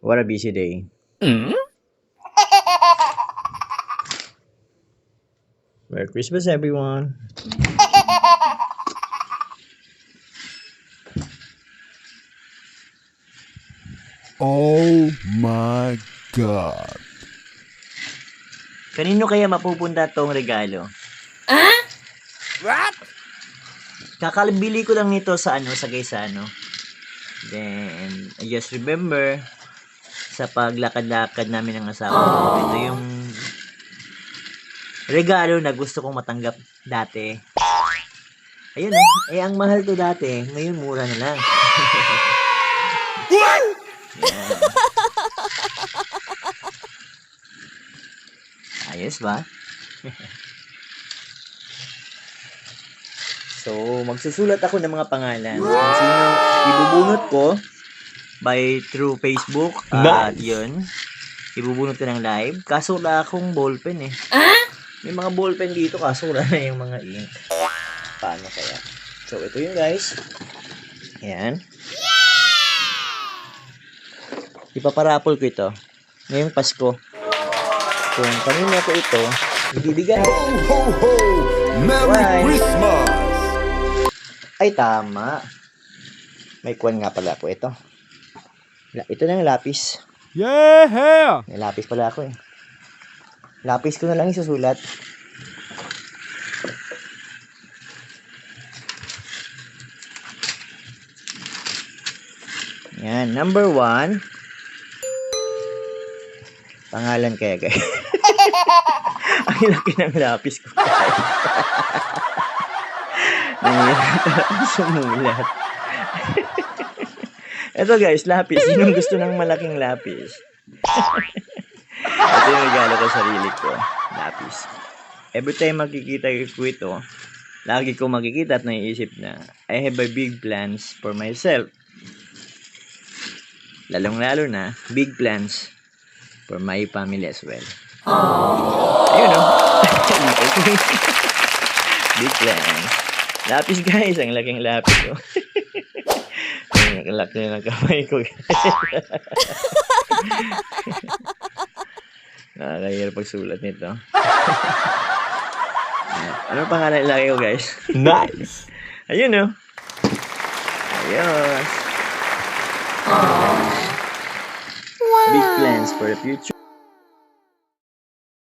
What a busy day. Merry Christmas, everyone. Oh my God. Kanino kaya mapupunta tong regalo? What? Kakabili ko lang nito sa Gaisano. Then, I just remember sa paglakad-lakad namin ng asawa ko, ito yung regalo na gusto kong matanggap dati. Ayun ang mahal to dati, ngayon mura na lang. Yan. Ayos ba? So, magsusulat ako ng mga pangalan. Kung sino ibubunot ko through Facebook. At yun, ibubunot ko ng live. Kaso wala akong ballpen eh. May mga ballpen dito kaso wala na yung mga ink. Paano kaya? So, ito yun guys. Ayan. Ipaparapol ko ito. Ngayong Pasko. Kung kanina ko ito, ibibigay. Ho, ho, ho! Merry Bye. Christmas! Ay, tama. May kuwan nga pala ako. Ito. Ito na yung lapis. Yeah! May lapis pala ako eh. Lapis ko na lang isusulat. Yan. Number 1. Pangalan kaya guys. Ang laki ng lapis ko. Nangihirap sumulat. Ito guys, lapis. Sinong gusto ng malaking lapis? Ito yung regalo ko sa sarili ko. Lapis. Every time makikita ko ito, lagi ko makikita at naiisip na I have a big plans for myself. Lalong-lalo na, big plans for my family as well. Ayun o. Big plans. Lapis guys, ang laking lapis oh. Ang laki ng kamay ko guys. Nakakahirap pagsulat nito. Ano pangalan ilagay ko guys? Nice! Ayun oh. Ayos. Big plans for the future.